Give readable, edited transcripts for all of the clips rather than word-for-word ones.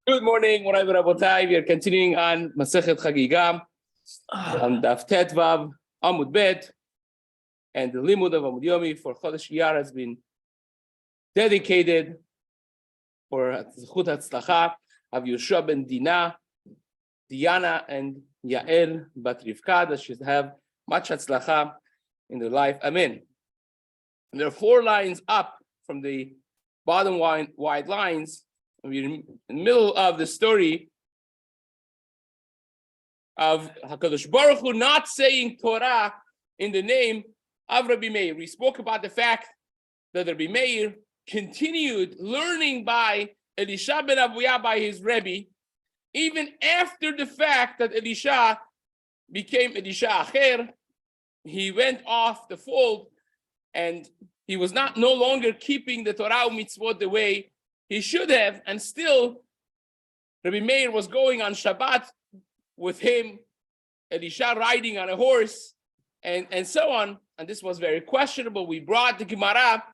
Good morning, Morai Rabotai. We are continuing on Masechet Chagigah on Daf Tet Vav Amud Bet, and the Limud of Amud Yomi for Chodesh Iyar has been dedicated for Zechut Hatzlacha of Yeshua ben Dinah, Diana, and Yael bat Rivka, that should have much Hatzlacha in their life. Amen. And there are 4 lines up from the bottom wide lines. We're in the middle of the story of HaKadosh Baruch Hu not saying Torah in the name of Rabbi Meir. We spoke about the fact that Rabbi Meir continued learning by Elisha ben Avuya, by his Rebbe, even after the fact that Elisha became Elisha Acher. He went off the fold and he was no longer keeping the Torah mitzvot the way he should have, and still Rabbi Meir was going on Shabbat with him, Elisha riding on a horse, and so on. And this was very questionable. We brought the Gemara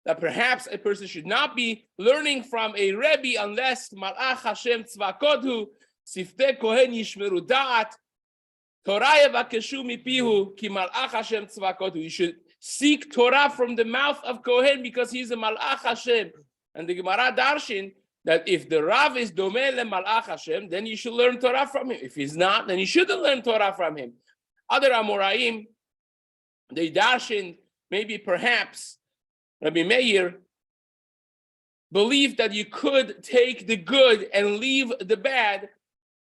that perhaps a person should not be learning from a Rebbe unless Malach Hashem Tzvakodhu, Siftei Kohen Yishmeru Da'at, Torah Yevakeshu Mipihu, Ki Malach Hashem Tzvakodhu. You should seek Torah from the mouth of Kohen because he's a Malach Hashem. And the Gemara darshin that if the Rav is domeh le Malach Hashem, then you should learn Torah from him. If he's not, then you shouldn't learn Torah from him. Other Amoraim, they darshin, maybe perhaps Rabbi Meir believed that you could take the good and leave the bad.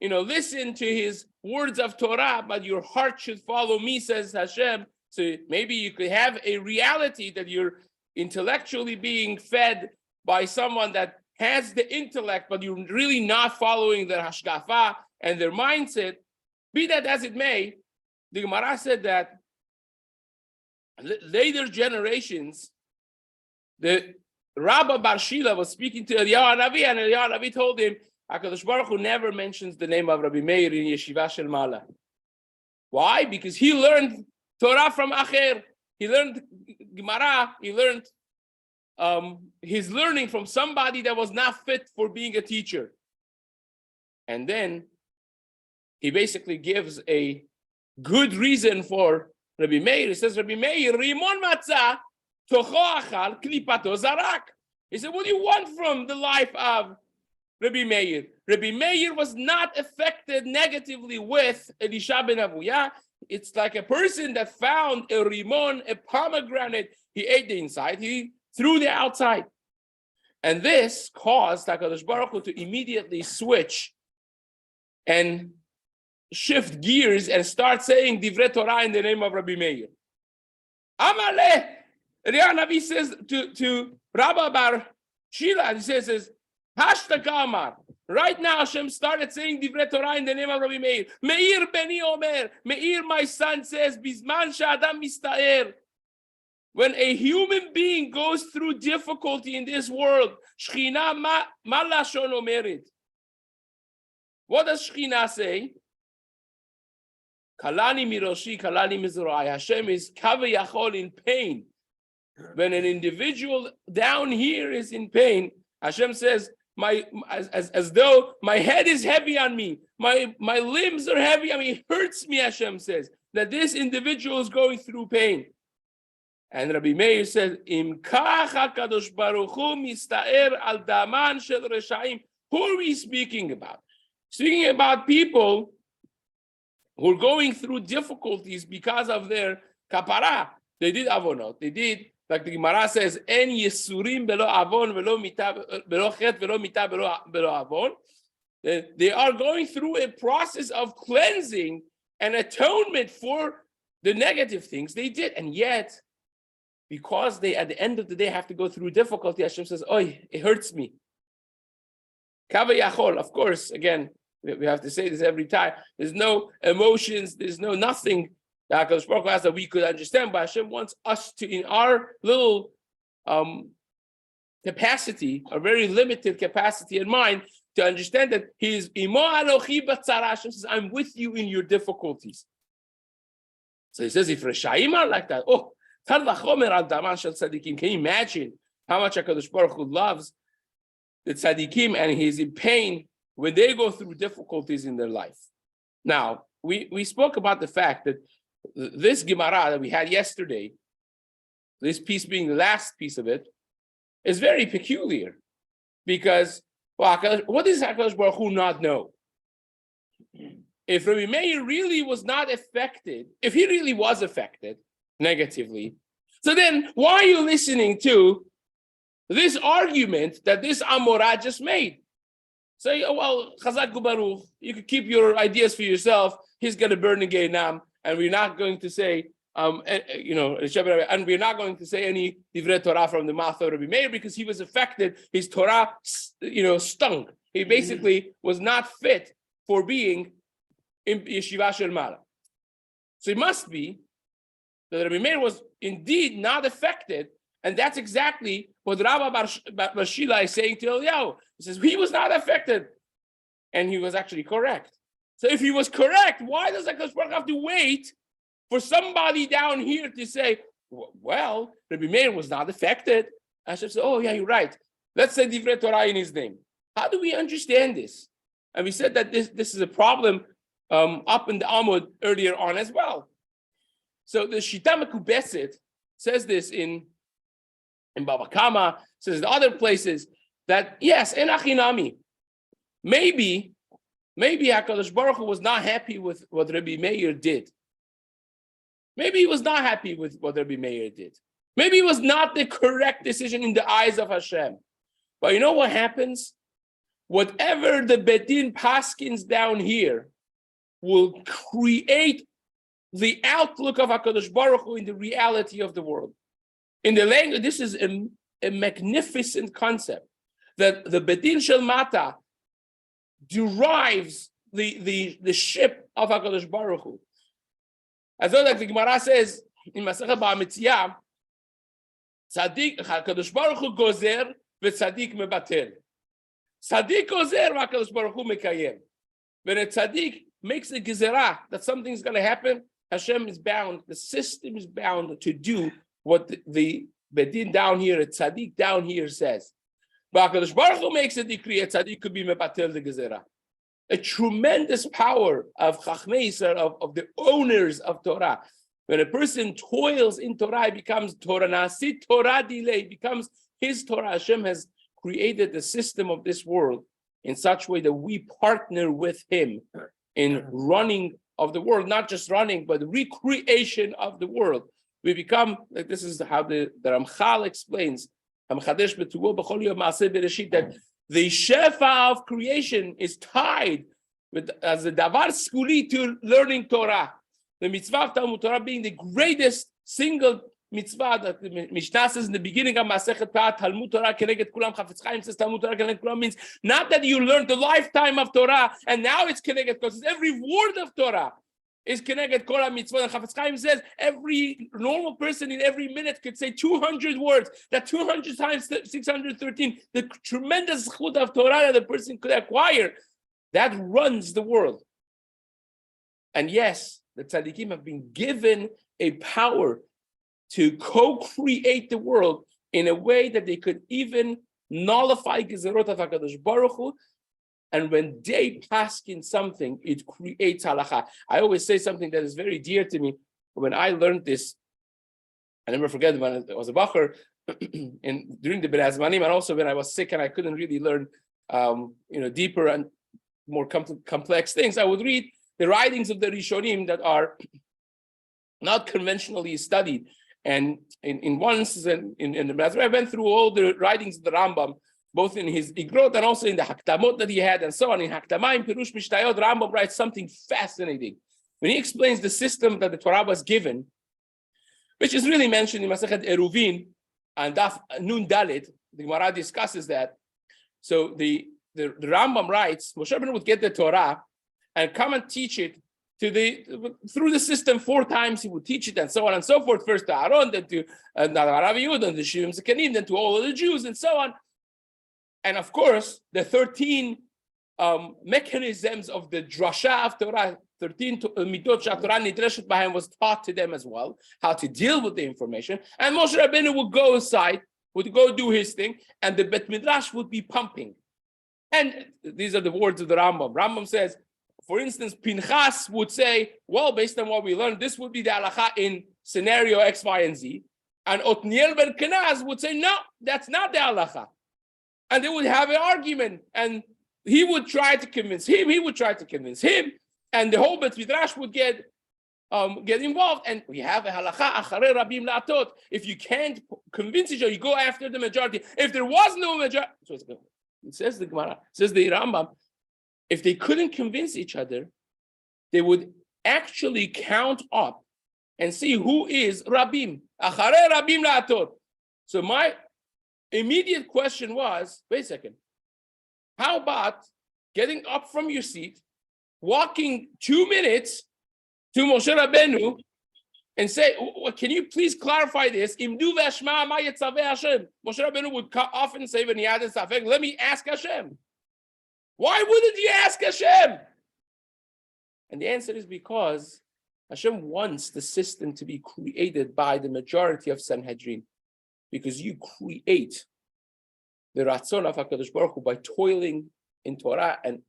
Listen to his words of Torah, but your heart should follow me, says Hashem. So maybe you could have a reality that you're intellectually being fed by someone that has the intellect, but you're really not following their hashkafa and their mindset. Be that as it may, the Gemara said that later generations, the Rabbi Bar Shila was speaking to Eliyahu Hanavi, and Eliyahu Hanavi told him, HaKadosh Baruch Hu never mentions the name of Rabbi Meir in Yeshiva Shel Mala. Why? Because he learned Torah from Acher. He learned Gemara. He learned his learning from somebody that was not fit for being a teacher. And then he basically gives a good reason for Rabbi Meir. He says, Rabbi Meir, Rimon Matzah, Tocho Achal, Klipato Zarak. He said, what do you want from the life of Rabbi Meir? Rabbi Meir was not affected negatively with Elisha ben Avuya. It's like a person that found a rimon, a pomegranate. He ate the inside, he threw the outside. And this caused HaKadosh Baruch Hu to immediately switch and shift gears and start saying Divrei Torah in the name of Rabbi Meir. Amaleh, Eliyahu Hanavi says to Rabbi Bar Shila, and he says, Hashtag Amar. Right now, Hashem started saying Divrei Torah in the name of Rabbi Meir. Meir beni Omer. Meir, my son, says, Bizman she'adam mista'er. When a human being goes through difficulty in this world, Shechina ma lashon omerit. What does Shechina say? Kalani miroshi, kalani mizroai. Hashem is kavayachol, in pain. When an individual down here is in pain, Hashem says, as though my head is heavy on me, my limbs are heavy on me, it hurts me, Hashem says, that this individual is going through pain. And Rabbi Meir says, Im kach HaKadosh Baruch Hu mista'er al daman shel reshaim. Who are we speaking about? Speaking about people who are going through difficulties because of their kapara. They did avonot. They did, like the Gemara says, En yisurim belo avon velo mita belo chet velo mita belo avon. They are going through a process of cleansing and atonement for the negative things they did. And yet, because they, at the end of the day, have to go through difficulty, Hashem says, "Oy, it hurts me." Kavayachol, of course, again, we have to say this every time. There's no emotions, there's no nothing that HaKadosh Baruch Hu has that we could understand, but Hashem wants us to, in our little capacity, a very limited capacity in mind, to understand that He is Imo Alochi Batzara. Hashem says, I'm with you in your difficulties. So He says, if Reshaim are like that, can you imagine how much HaKadosh Baruch Hu loves the tzaddikim, and he's in pain when they go through difficulties in their life. Now, we spoke about the fact that this Gemara that we had yesterday, this piece being the last piece of it, is very peculiar. Because, well, what does HaKadosh Baruch Hu not know? If Rabbi Meir really was not affected, if he really was affected negatively, so then why are you listening to this argument that this Amorah just made? Say, oh, well, Chazak Baruch, you could keep your ideas for yourself. He's going to burn the Gehinam, and we're not going to say, and we're not going to say any Divrei Torah from the mouth of Rabbi Meir because he was affected. His Torah, stunk. He basically was not fit for being in Yeshiva Shel Mala. So it must be that Rabbi Meir was indeed not affected, and that's exactly what Rabbi Bar Shila is saying to Eliyahu. He says he was not affected, and he was actually correct. So if he was correct, why does HaKadosh Baruch Hu have to wait for somebody down here to say, well, Rabbi Meir was not affected? Hashem said, oh yeah, you're right. Let's say Divrei Torah in his name. How do we understand this? And we said that this is a problem up in the Amud earlier on as well. So the Shita Mekubeset says this in Baba Kama, says in other places, that yes, en achinami, maybe HaKadosh Baruch Hu was not happy with what Rabbi Meir did. Maybe he was not happy with what Rabbi Meir did. Maybe it was not the correct decision in the eyes of Hashem. But you know what happens? Whatever the Bedin Paskins down here will create the outlook of HaKadosh Baruch Hu in the reality of the world. In the language, this is a magnificent concept, that the Bedin Shel Mata derives the ship of HaKadosh Baruch Hu. As though like the Gemara says in Masechet Ba'amitziyah, Tzaddik, HaKadosh Baruch Hu gozer v'tzaddik mebatel. Tzaddik gozer v'HaKadosh Baruch Hu mekayem. When a tzaddik makes a gezerah that something's going to happen, Hashem is bound, the system is bound to do what the Bedin down here, a tzaddik down here says. But HaKadosh Baruch Hu makes a decree, a tzaddik could be mebatel the gezerah. A tremendous power of Chachmei Yisrael, of the owners of Torah. When a person toils in Torah, it becomes Torah Nasit, Torah delay, becomes his Torah. Hashem has created the system of this world in such a way that we partner with him in running of the world, not just running, but recreation of the world. We become, like this is how the Ramchal explains, that the shefa of creation is tied with as a davar skuli to learning Torah. The mitzvah of Talmud Torah being the greatest single mitzvah that the Mishnah says in the beginning of Masechet Ta'at, Talmud Torah keneged kulam. Chafetz Chaim says Talmud Torah keneged kulam means not that you learned the lifetime of Torah and now it's keneged, because every word of Torah is keneged kol mitzvah. And Chafetz Chaim says every normal person in every minute could say 200 words. That 200 times 613, the tremendous chut of Torah that the person could acquire, that runs the world. And yes, the tzaddikim have been given a power to co-create the world in a way that they could even nullify gezerot of HaKadosh Baruch Hu. And when they paskin something, it creates halacha. I always say something that is very dear to me. When I learned this, I never forget when I was a bacher, during the B'nai Zmanim, and also when I was sick and I couldn't really learn, deeper and more complex things, I would read the writings of the Rishonim that are not conventionally studied. And in the B'nai Zmanim, I went through all the writings of the Rambam, both in his Igrot and also in the Haktamot that he had and so on. In Haktamah, in Pirush Mishtayot, Rambam writes something fascinating. When he explains the system that the Torah was given, which is really mentioned in Masechet Eruvin and Daf Nun Dalet, the Gemara discusses that. So the Rambam writes, Moshe Rabbeinu would get the Torah and come and teach it through the system 4 times. He would teach it and so on and so forth. First to Aaron, then to Nadav Yehud, then to Shivim Zekanim, then to all of the Jews and so on. And of course, the 13 mechanisms of the drasha of Torah, 13 midot Torah nidreshet b'hem was taught to them as well, how to deal with the information. And Moshe Rabbeinu would go aside would go do his thing, and the Bet Midrash would be pumping. And these are the words of the Rambam. Rambam says, for instance, Pinchas would say, well, based on what we learned, this would be the halacha in scenario X, Y, and Z. And Otniel ben Kenaz would say, no, that's not the halacha. And they would have an argument, and he would try to convince him, he would try to convince him, and the whole Bet Midrash would get involved. And we have a halacha, acharei rabim la'atot. If you can't convince each other, you go after the majority. If there was no majority, so it says the Gemara, says the Rambam, if they couldn't convince each other, they would actually count up and see who is rabim. Acharei rabim la'atot. So my immediate question was, wait a second, how about getting up from your seat, walking 2 minutes to Moshe Rabbeinu and say, can you please clarify this? Imdu v'ashma ma yetzaveh Hashem. Moshe Rabbeinu would often say, let me ask Hashem. Why wouldn't you ask Hashem? And the answer is because Hashem wants the system to be created by the majority of Sanhedrin, because you create the Ratzon of HaKadosh Baruch Hu by toiling in Torah and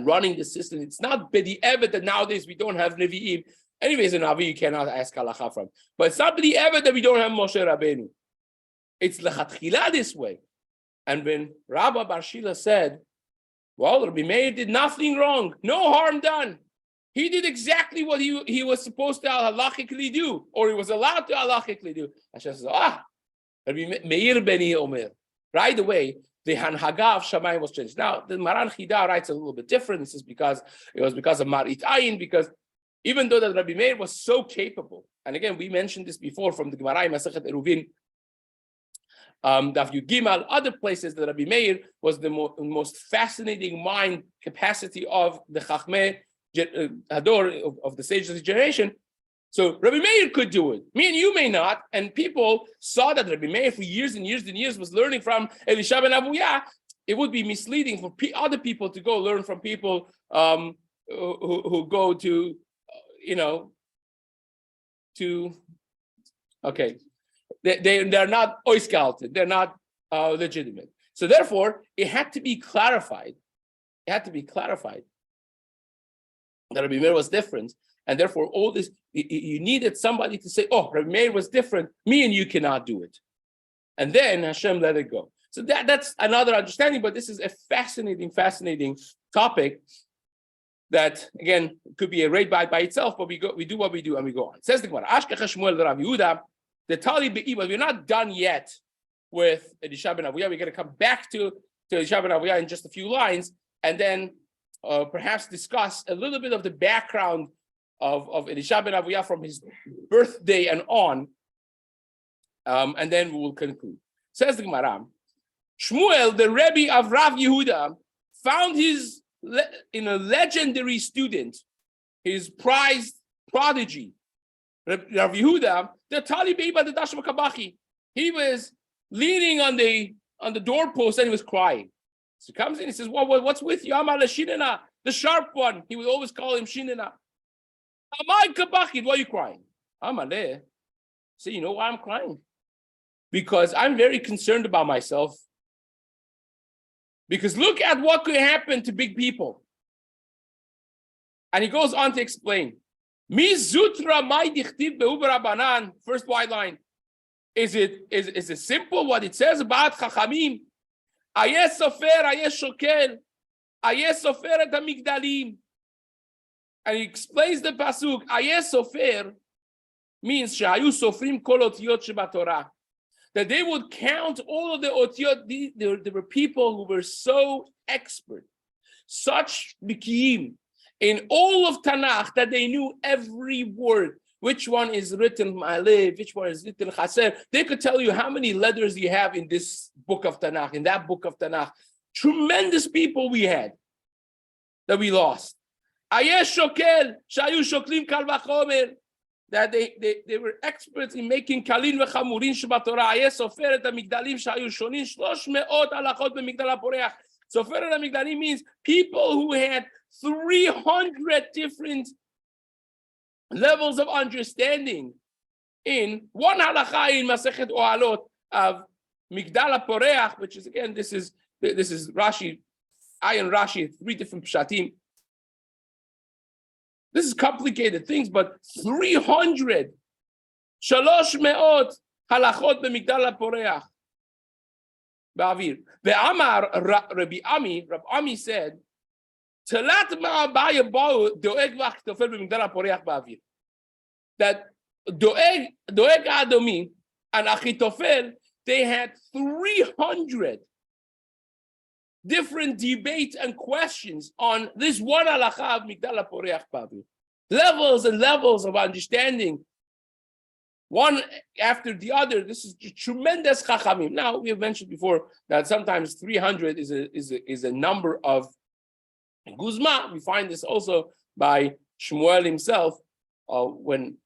running the system. It's not b'di'evet that nowadays we don't have Nevi'im. Anyways, a Navi you cannot ask halacha from. But it's not b'di'evet that we don't have Moshe Rabbeinu. It's lechatchila this way. And when Rabbi Bar Shila said, well, Rabbi Meir did nothing wrong, no harm done. He did exactly what he was supposed to halachically do, or he was allowed to halachically do. Hashem says, Rabbi Meir beni Omer. Right away, the Hanhaga of Shamayim was changed. Now, the Maran Chida writes a little bit different. This is because of Marit Ayin, because even though that Rabbi Meir was so capable, and again, we mentioned this before from the Gemara in Masechet Eruvin, Daf Yud Gimal, other places that Rabbi Meir was the most fascinating mind capacity of the Chachmei Hador, of the sages of the generation. So Rabbi Meir could do it. Me and you may not. And people saw that Rabbi Meir for years and years and years was learning from Elisha ben Avuya. It would be misleading for other people to go learn from people who go to, they're not oiskalted. They're not legitimate. So therefore, it had to be clarified. That Rabbi Meir was different. And therefore, all this, you needed somebody to say, oh, Rabbi Meir was different. Me and you cannot do it. And then Hashem let it go. So that's another understanding, but this is a fascinating topic that, again, could be a raid by itself, but we do what we do and we go on. It says the Gemara, Ashkecha Shmuel Rav Yehuda, the Tali Be'i, but we're not done yet with Elisha ben Avuya. We're going to come back to Elisha ben Avuya in just a few lines, and then perhaps discuss a little bit of the background of Elisha ben Avuya from his birthday and on, and then we will conclude. Says the Gemara, Shmuel, the Rebbe of Rav Yehuda, found his legendary student, his prized prodigy, Rav Yehuda, the Tali Beiba the Dashma Kabachi. He was leaning on the doorpost and he was crying. So he comes in, he says, what's with you? Amar Shinena, the sharp one. He would always call him Shinena. Amai Kabachid, why are you crying? Amaleh. So you know why I'm crying? Because I'm very concerned about myself. Because look at what could happen to big people. And he goes on to explain. Mi zutra mai dichtiv be'ubarabanan. First white line. Is it simple what it says about Chachamim? Ayeh sofer, ayeh shokel, ayeh sofer et hamigdalim. And he explains the pasuk. Ayeh sofer means shahayu sofrim kol otiyot shebatorah. That they would count all of the otiyot. There were people who were so expert, such bikiyim in all of Tanakh that they knew every word. Which one is written ma'alev? Which one is written chaser? They could tell you how many letters you have in this book of Tanakh, in that book of Tanakh. Tremendous people we had that we lost. Ayeh shokel, shayu shoklim kal vachomer. That they were experts in making kalin v'chamurin shebatorah. Ayeh soferet hamigdalim shayu shonin 300 halachot b'migdal haporeach. Soferet hamigdalim means people who had 300 different levels of understanding in one halakha in Masechet Ohalot of Migdal HaPoreach, which is again, this is Rashi, and Rashi, 3 different pshatim. This is complicated things, but 300 300 halachot b'migdal HaPoreach ba'avir. Ve'amar Rabbi Ami said, Talat ma'abaya ba'u doeg v'achitofel b'migdal HaPoreach ba'avir. That doeg Adomi and Achitofel, they had 300 different debates and questions on this one halacha of Migdal HaPoreach ba'avir. Levels and levels of understanding, one after the other. This is tremendous chachamim. Now, we have mentioned before that sometimes 300 is a number of guzma. We find this also by Shmuel himself, when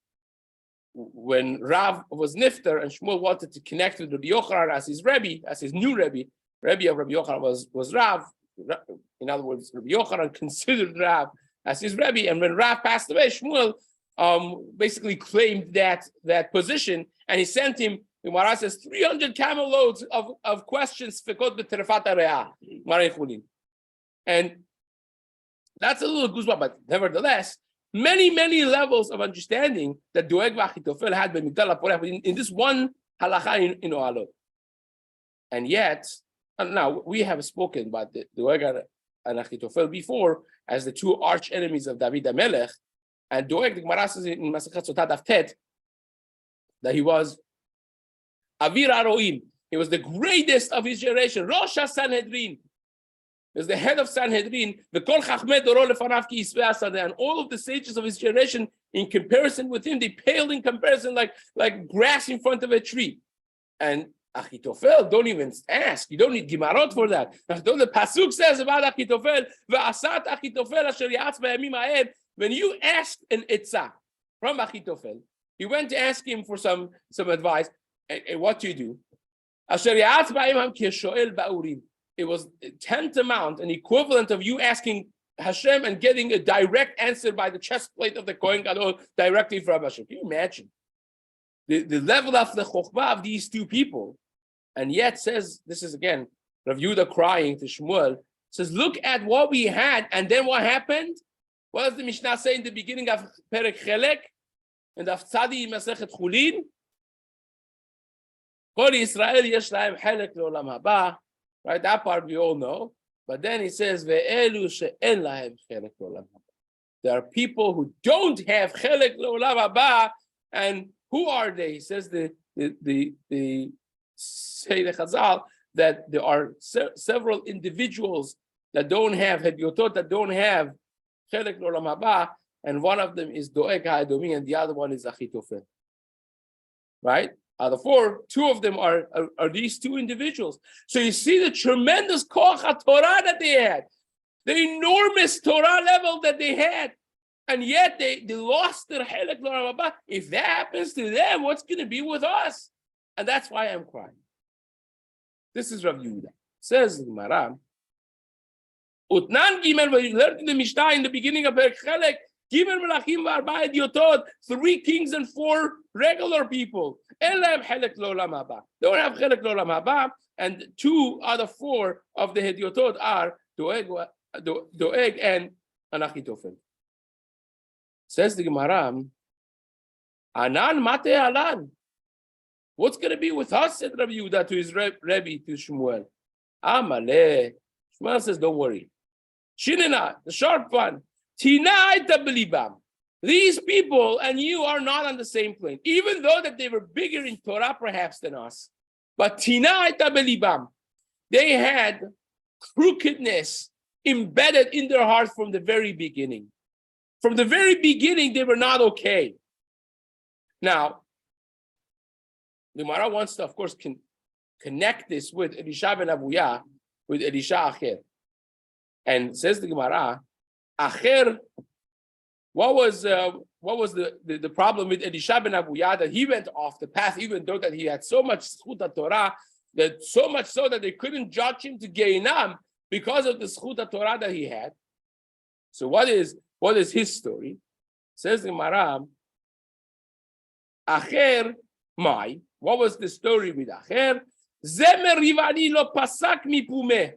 Rav was nifter and Shmuel wanted to connect with Rabbi Yochanan as his Rabbi, as his new Rabbi. Rabbi of Rabbi Yochanan was Rav. In other words, Rabbi Yochanan considered Rav as his Rabbi, and when Rav passed away, Shmuel basically claimed that position, and he sent him. The Gemara says 300 camel loads of questions, and that's a little goosebump, but nevertheless, many levels of understanding that Doeg v'Achitofel had by Migdal HaPoreach in this one halacha in Ohalot. And yet, now we have spoken about the Doeg and Achitofel before as the 2 arch enemies of David HaMelech. And Doeg, the Gemara says in Masechet Sotah Daf Tet, that he was Avir HaRoim. He was the greatest of his generation. Rosh HaSanhedrin. He was the head of Sanhedrin. V'kol Chachmei Doro lefanav ki yisvei hasadeh. And all of the sages of his generation, in comparison with him, they paled in comparison like grass in front of a tree. And Achitofel, don't even ask. You don't need Gimarot for that. The Pasuk says about Achitofel, V'asat Achitofel asher ya'atz b'yamim ha'ed. When you asked an etzah from Achitofel, you went to ask him for some advice. And what do you do? Asher ya'atz b'yamim kishoel ba'urim. It was tantamount, an equivalent of you asking Hashem and getting a direct answer by the chest plate of the Kohen Gadol directly from Hashem. Can you imagine the level of the chokhmah of these 2 people? And yet says, this is again Rav Yehuda crying to Shmuel, says, look at what we had, and then what happened? What does the Mishnah say in the beginning of Perek Chelek and of Tzadi Masechet Chulin? Kol Yisraeli yesh lahem chelek le'olam haba. Right, that part we all know. But then he says, "Ve'elu she'en lahem chelek le'olam haba." There are people who don't have chelek le'olam haba, and who are they? He says the Chazal that there are several individuals that don't have hedyotot, that don't have chelek le'olam haba, and one of them is Doeg HaEdomi, and the other one is Achitofel. Right? Out of 4, 2 of them are these 2 individuals. So you see the tremendous koach HaTorah that they had, the enormous Torah level that they had, and yet they lost their chelek le'olam haba. If that happens to them, what's going to be with us? And that's why I'm crying. This is Rav Yehuda. Says the Gemara, Utnan Gimel, we learned in the Mishnah in the beginning of Perek Chelek, Gimel Melachim v'Arba Hedyotot, 3 kings and 4 regular people. Elam chelek le'olam haba. They don't have chelek le'olam haba, and 2 out of 4 of the Hedyotot are Doeg and Achitofel. Says the Gemara, Anan mate alan. What's going to be with us? Said Rabbi Yehuda to his Rebbe, to Shmuel. Amaleh. Shmuel says, don't worry. Shinena, the sharp one. Tinai tabelibam. These people and you are not on the same plane, even though that they were bigger in Torah perhaps than us. But Tinai tabelibam. They had crookedness embedded in their hearts from the very beginning. From the very beginning, they were not okay. Now, the Gemara wants to, of course, connect this with Elisha ben Avuya, with Elisha Acher. And says the Gemara, Acher, what was the problem with Elisha ben Avuya, that he went off the path, even though that he had so much Zchut Torah, that so much so that they couldn't judge him to Geinam because of the Zchut Torah that he had. So what is his story? Says the Gemara, Acher, what was the story with Acher? Zemer rivani lo pasak mipumeh.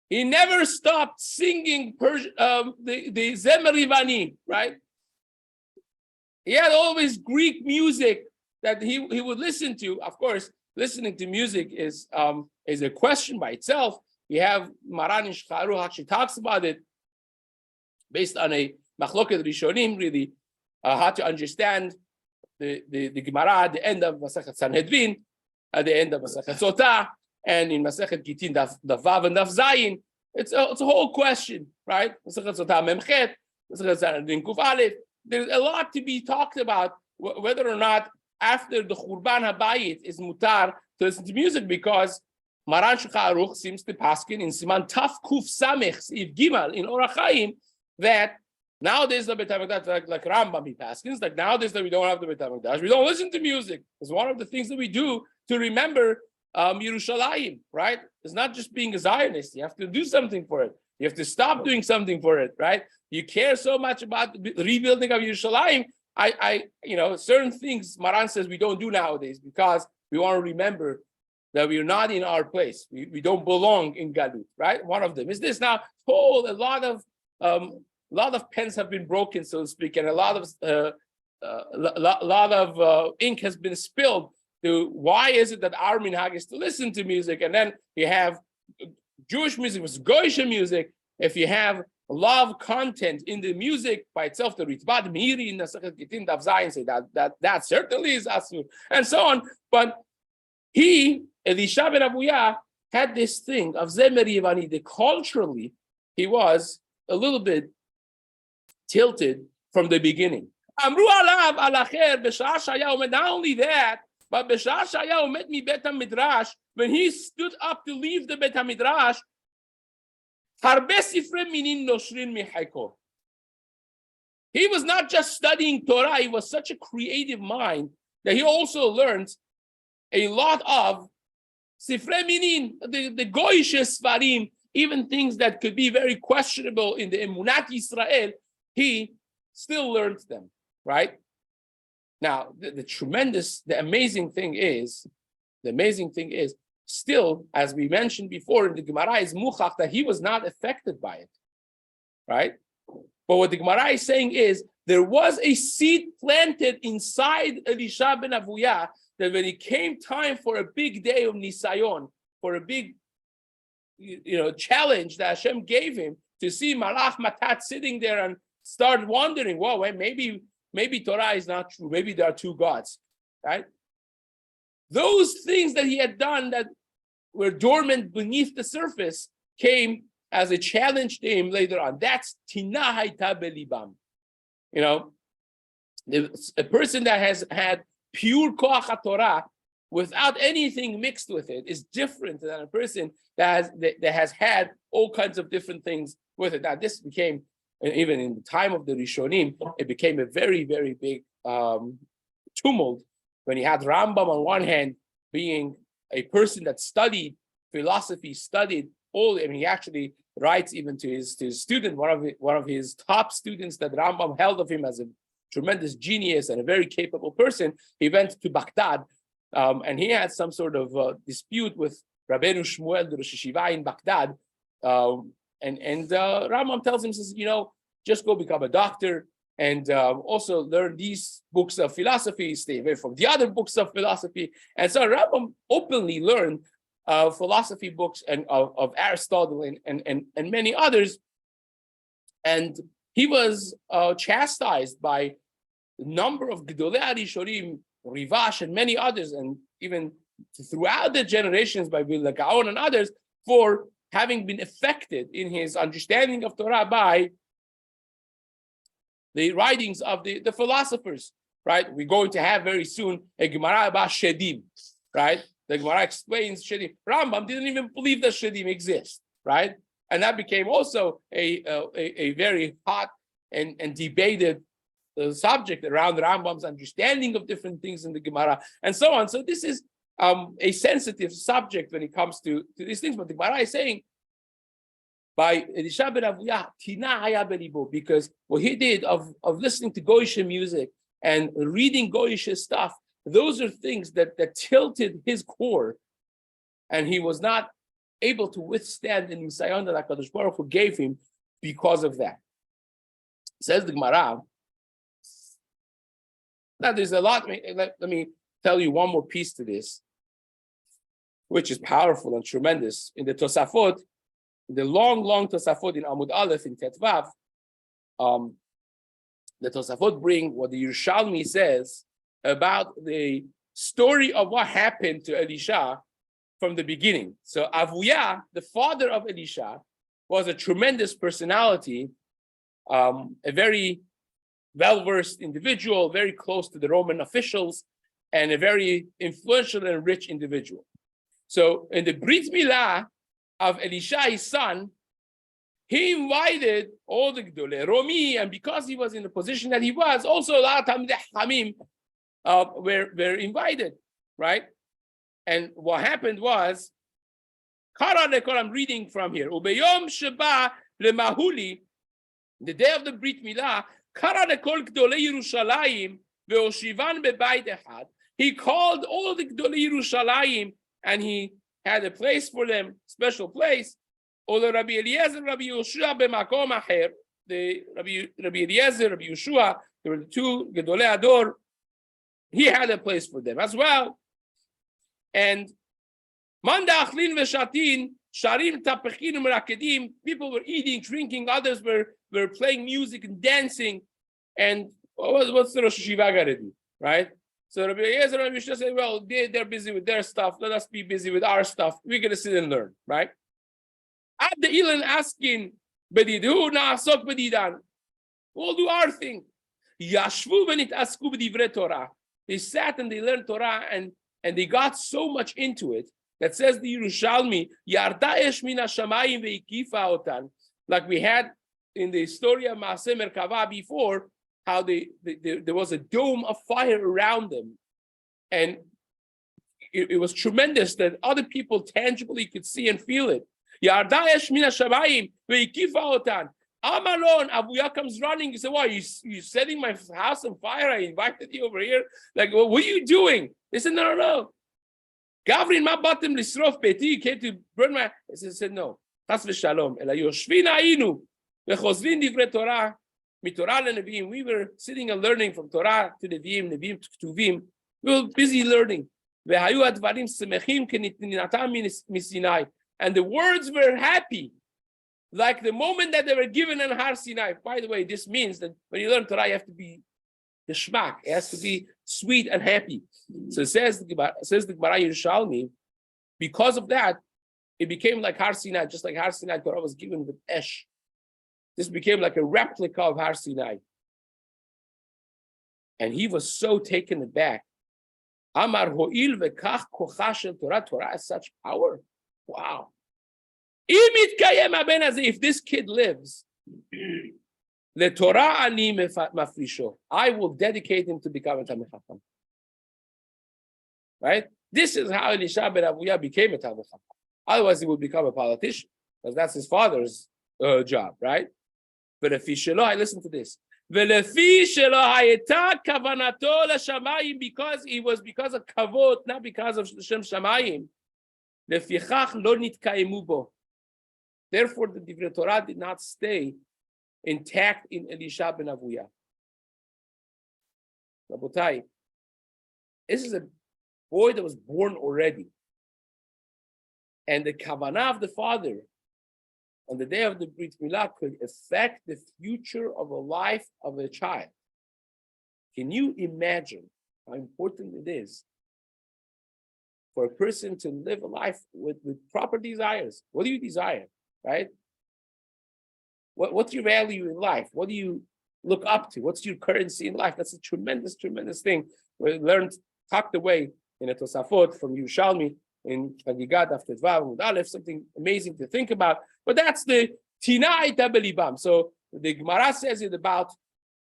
He never stopped singing the Zemer rivani, right? He had always Greek music that he would listen to. Of course, listening to music is a question by itself. We have Maran Shcharuch, she talks about it based on a machloket rishonim, really, how to understand the Gemara at the end of Masechet Sanhedrin, at the end of Masechet Sotah, and in Masechet Gitin, Daf Vav and Daf Zayin. It's a whole question, right? Masechet Sotah Memchet, Masechet Sanhedrin Kuf Aleph. There's a lot to be talked about whether or not after the Churban HaBayit is mutar to listen to music, because Maran Shulchan Aruch seems to paskin in Siman Taf Kuf Samech If Gimal in Orach Chaim that nowadays the Beit HaMikdash, like Rambam he paskins, like nowadays that we don't have the Beit HaMikdash, we don't listen to music. It's one of the things that we do to remember Yerushalayim, right? It's not just being a Zionist. You have to do something for it. You have to stop doing something for it, right? You care so much about the rebuilding of Yerushalayim. Certain things Maran says we don't do nowadays because we want to remember that we're not in our place. We don't belong in Galut, right? One of them is this. Now, a lot of pens have been broken, so to speak, and a lot of ink has been spilled. Why is it that our minhag is to listen to music, and then you have Jewish music versus Goyish music? If you have love content in the music by itself, the Ritbat Miri in the Masechet Gitin Daf Zayin say that certainly is asur, and so on. But Elisha ben Abuya, had this thing of Zemer Yivani, that culturally he was a little bit tilted from the beginning. Amru alav alacher b'sha'ah shaya umed. Not only that, but b'sha'ah shaya umed mi bet midrash, when he stood up to leave the Bet HaMidrash, harbe sifrei minin noshrin mihaiko. He was not just studying Torah, he was such a creative mind that he also learned a lot of sifrei minin, the goyish svarim, even things that could be very questionable in the Emunat Yisrael, he still learned them, right? Now, the amazing thing is, still, as we mentioned before in the Gemara, is muchach that he was not affected by it, right? But what the Gemara is saying is, there was a seed planted inside Elisha ben Avuya that when it came time for a big day of Nisayon, for a big challenge that Hashem gave him, to see Malach Matat sitting there and start wondering, well, maybe Torah is not true. Maybe there are two gods, right? Those things that he had done that were dormant beneath the surface came as a challenge to him later on. That's Tina Hayta Belibam. A person that has had pure Koach HaTorah without anything mixed with it is different than a person that has had all kinds of different things with it. Now, this became, even in the time of the Rishonim, it became a very, very big tumult when he had Rambam on one hand being a person that studied philosophy, he actually writes even to his student, one of his top students that Rambam held of him as a tremendous genius and a very capable person. He went to Baghdad and he had some sort of dispute with Rabbeinu Shmuel, the Rosh Yeshiva in Baghdad. And Rambam tells him, says, just go become a doctor and also learn these books of philosophy, stay away from the other books of philosophy. And so Rambam openly learned philosophy books and of Aristotle and many others. And he was chastised by a number of Gedolei HaRishonim, Rivash and many others, and even throughout the generations by Vilna Gaon and others, for having been affected in his understanding of Torah by the writings of the philosophers, right? We're going to have very soon a Gemara about Shedim, right? The Gemara explains Shedim. Rambam didn't even believe that Shedim exist, right? And that became also a very hot and debated subject around Rambam's understanding of different things in the Gemara and so on. So this is a sensitive subject when it comes to these things. But the Gemara is saying, by Elisha ben Avuya, Tina haya belibo, because what he did of listening to Goyish music and reading Goyish stuff, those are things that tilted his core, and he was not able to withstand the nisayon that HaKadosh Baruch Hu gave him because of that. Says the Gemara. Now there's a lot. Let me tell you one more piece to this, which is powerful and tremendous. In the Tosafot, the long Tosafot in Amud Aleph in Tetvav, the Tosafot bring what the Yerushalmi says about the story of what happened to Elisha from the beginning. So Avuya, the father of Elisha, was a tremendous personality, a very well-versed individual, very close to the Roman officials, and a very influential and rich individual. So in the Brit Milah of Elisha, his son, he invited all the Gdolei Romi, and because he was in the position that he was, also a lot of Hamim were invited, right? And what happened was, I'm reading from here, Ubeyom Sheba Lemahuli, the day of the Brit Milah, he called all the Gdolei Yerushalayim, and he had a place for them, special place. Rabbi Eliezer, Rabbi Yehoshua b'makom acher. The Rabbi Eliezer, Rabbi Yehoshua, there were the two Gedolei Ador. He had a place for them as well. And Manda achlin v'shatin, sharim tapechin u'merakedim. People were eating, drinking. Others were playing music and dancing. And what's the Rosh Hashiva got to do, right? So Rabbi Eliezer and Rabbi Yehoshua said, well, they're busy with their stuff. Let us be busy with our stuff. We're going to sit and learn, right? At the Ilan asking, Bedidu na'asok bedidan. We'll do our thing. Yashvu benit asku b'divrei Torah. They sat and they learned Torah, and they got so much into it that says the Yerushalmi, Yarda esh min hashamayim ve'ikifa otan. Like we had in the story of Maaseh Merkava before, how there was a dome of fire around them. And it was tremendous that other people tangibly could see and feel it. Yarda esh min hashamayim ve'ikifa otan. Amalon, Abuya comes running. He said, "Why you setting my house on fire? I invited you over here. Like, well, what are you doing?" They said, "No. Gavrin ma batem lisrof beti. You came to burn my." He said, "No. Chas v'shalom. Ela yoshvin ainu v'chozvin divrei Torah mitorah leNeviim." We were sitting and learning from Torah to Neviim, Neviim to Ketuvim. We were busy learning. V'hayu advarim semechim kenitnatam misinai. And the words were happy, like the moment that they were given in Har Sinai. By the way, this means that when you learn Torah, you have to be the shmak. It has to be sweet and happy. So it says the Gemara Yerushalmi, because of that, it became like Har Sinai, just like Har Sinai Torah was given with Esh. This became like a replica of Har Sinai. And he was so taken aback. Amar ho'il vekach kocha shel Torah. Torah has such power. Wow. If this kid lives, the Torah ani mafrisho, I will dedicate him to become a Talmid Chacham. Right? This is how Elisha ben Avuya became a Talmid Chacham. Otherwise, he would become a politician, because that's his father's job, right? But if listen to this. Because it was because of kavod, not because of Shem Shamayim. Therefore, the Divrei Torah did not stay intact in Elisha ben Avuya. Rabotai, this is a boy that was born already. And the kavanah of the father on the day of the Brit Milah could affect the future of a life of a child. Can you imagine how important it is for a person to live a life with proper desires? What do you desire, right? What's your value in life? What do you look up to? What's your currency in life? That's a tremendous, tremendous thing. We learned, tucked away in a Tosafot from Yerushalmi in Chagigah 15b, Amud Aleph, something amazing to think about. But that's the Tina Hayta Belibam. So the Gemara says it about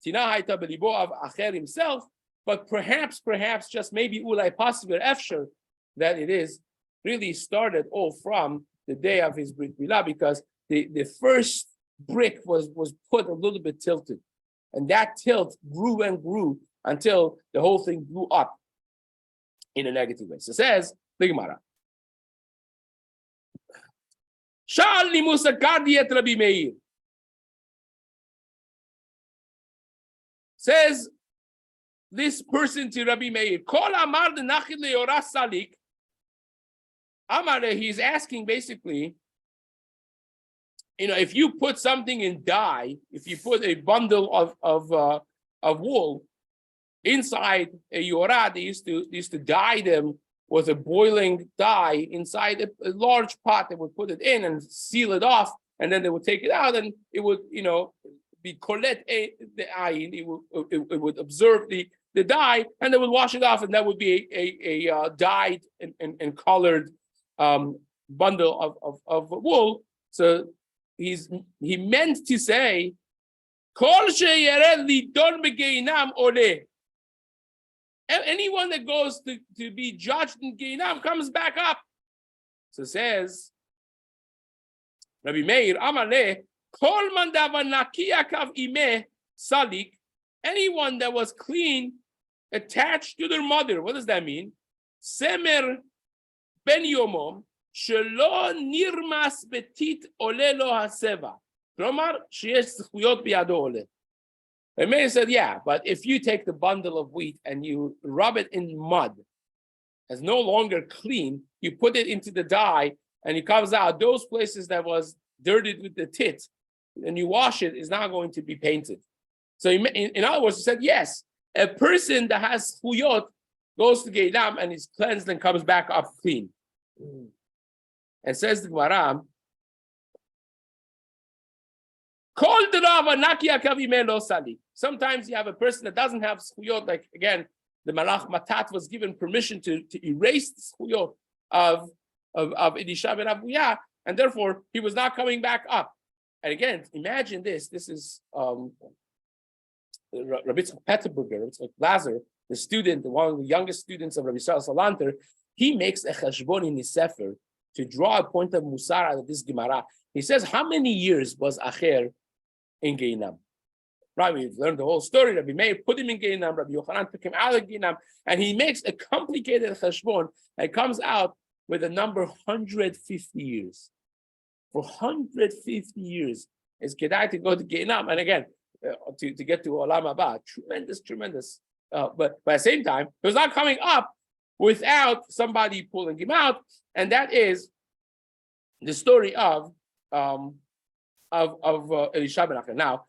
Tina Hayta Belibo of Acher himself, but perhaps, just maybe Ulai possible Efsher, that it is really started all from the day of his Brit Milah, because the first brick was put a little bit tilted. And that tilt grew and grew until the whole thing blew up. in a negative way. So it says the Gemara. Sha'al limusa kardi et Rabbi Meir. Says this person to Rabbi Meir, Kol amar denachid leora salik. Amar, he's asking basically, if you put something in dye, if you put a bundle of wool inside a yorah, they used to dye them with a boiling dye inside a large pot. They would put it in and seal it off, and then they would take it out, and it would, be collet the ayin. It would observe the dye, and they would wash it off, and that would be a dyed and colored bundle of wool. So he meant to say, Kol sheyered lidon begeinam ole. Anyone that goes to be judged in Geinam comes back up. So it says Rabbi Meir, Amale, Kol man davanakia kav ime salik. Anyone that was clean, attached to their mother. What does that mean? Semer ben yomom shelo nirmas betit ole lo haseva. Klomar sheyesh zechuyot biyado ole. The Meir said, yeah, but if you take the bundle of wheat and you rub it in mud, it's no longer clean, you put it into the dye, and it comes out, those places that was dirtied with the tit, and you wash it, is not going to be painted. So in other words, he said, yes, a person that has huyot goes to Geinam and is cleansed and comes back up clean. And says the Gemara, sometimes you have a person that doesn't have schuyot, like again, the Malach Matat was given permission to erase the schuyot of Elisha ben Avuya, and therefore he was not coming back up. And again, imagine this. This is Rabbi Petterburger, Lazar, the student, one of the youngest students of Rabbi Yisrael Salanter. He makes a cheshbon in his sefer to draw a point of musar out of this Gemara. He says, how many years was Acher in Geinam? Right, we've learned the whole story. Rabbi Meir put him in Geinam, Rabbi Yochanan took him out of Geinam, and he makes a complicated cheshbon and comes out with a number 150 years. For 150 years, it's kedai to go to Geinam. And again, to get to Olam Haba, tremendous. But at the same time, he was not coming up without somebody pulling him out, and that is the story of Elisha ben Acher. Now,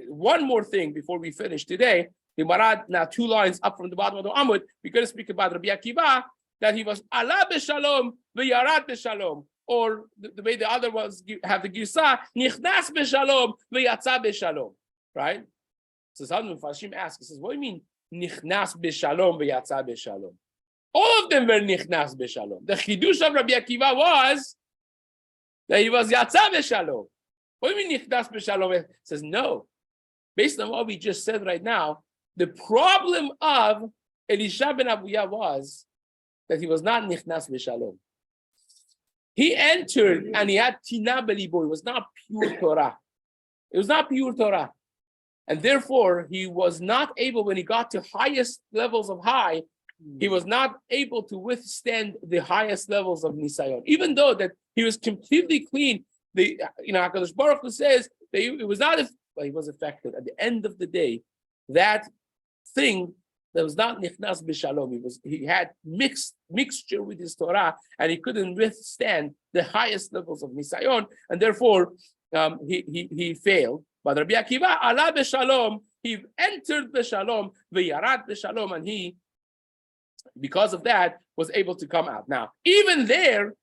one more thing before we finish today. The Gemara, now 2 lines up from the bottom of the Amud, we're going to speak about Rabbi Akiva, that he was Allah b'shalom v'yarat b'shalom, or the way the other ones have the Girsa, nichnas b'shalom v'yatza b'shalom, right? So some Mufashim ask, he says, what do you mean nichnas b'shalom v'yatza b'shalom? All of them were nichnas b'shalom. The chidush of Rabbi Akiva was that he was yatza b'shalom. What do you mean nichnas b'shalom? He says, no. Based on what we just said right now, the problem of Elisha ben Avuya was that he was not nichnas b'shalom. He entered and he had tina belibo. It was not pure Torah. It was not pure Torah. And therefore, he was not able, when he got to highest levels of high, he was not able to withstand the highest levels of nisayon. Even though that he was completely clean, HaKadosh Baruch Hu says that it was not, he was affected. At the end of the day, that thing that was not nichnas b'shalom, he had mixture with his Torah, and he couldn't withstand the highest levels of nisayon, and therefore he failed. But Rabbi Akiva, Allah b'shalom, he entered b'shalom, v'yarat b'shalom, and he, because of that, was able to come out. Now, even there,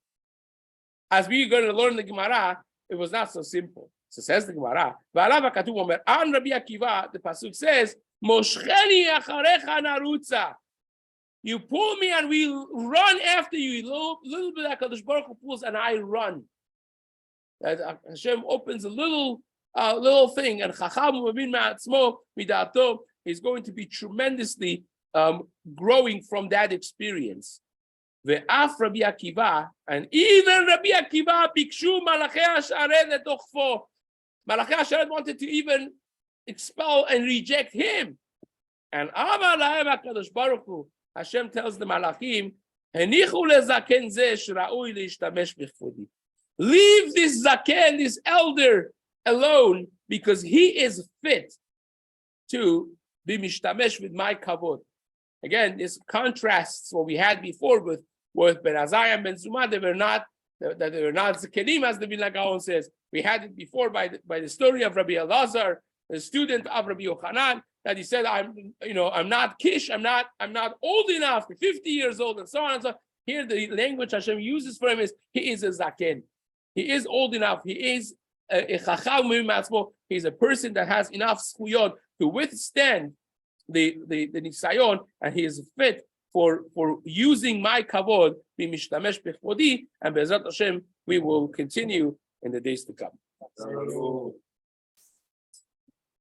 as we're going to learn the Gemara, it was not so simple. So says the Gemara, An Rabbi Akiva, the pasuk says, Moshcheni acharecha narutza. You pull me and we run after you. Little bit like HaKadosh Baruch Hu pulls and I run. That Hashem opens a little thing, and Chacham u'mavin ma'atzmo midato is going to be tremendously growing from that experience. Ve'af Rabbi Akiva, and even Rabbi Akiva bikshu malachei hasharet letochfo. Malachei hasharet wanted to even expel and reject him. And Amar lahem HaKadosh Baruch Hu, Hashem tells the Malachim, "Henichu lezaken zeh shra'ui leishtamesh bechvodi." Leave this zaken, this elder, alone, because he is fit to be mishtamesh with my kavod. Again, this contrasts what we had before with Ben Azariah and Ben Zuma. They were not zakenim, as the Vilna Gaon says. We had it before by the story of Rabbi Elazar, the student of Rabbi Yochanan, that he said, I'm not kish, I'm not old enough, 50 years old, and so on and so on. Here, the language Hashem uses for him is he is a zaken. He is old enough. He is a chacham mimatzmo. He's a person that has enough zchuyot to withstand the nisayon, and he is fit for using my kavod, be mishtamesh bechvodi, and be'ezrat Hashem, we will continue in the days to come.